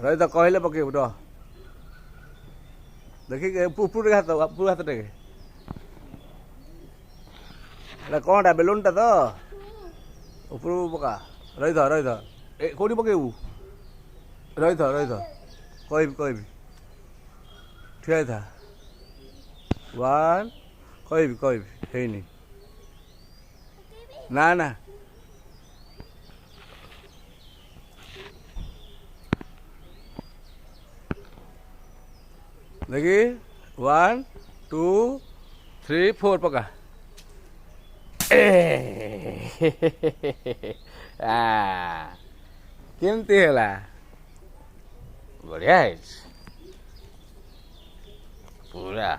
रही तो कहले पकेबू रह देखिए पूरे हाथ पूरे हाथ टेके कौनटा बेलुनटा तो ऊपर पका रही ए कौटी पकेबू रही कहबी ठिया था वन कहबी है ना ना देखी 1 2 3 4 पका केमती है बढ़िया है पूरा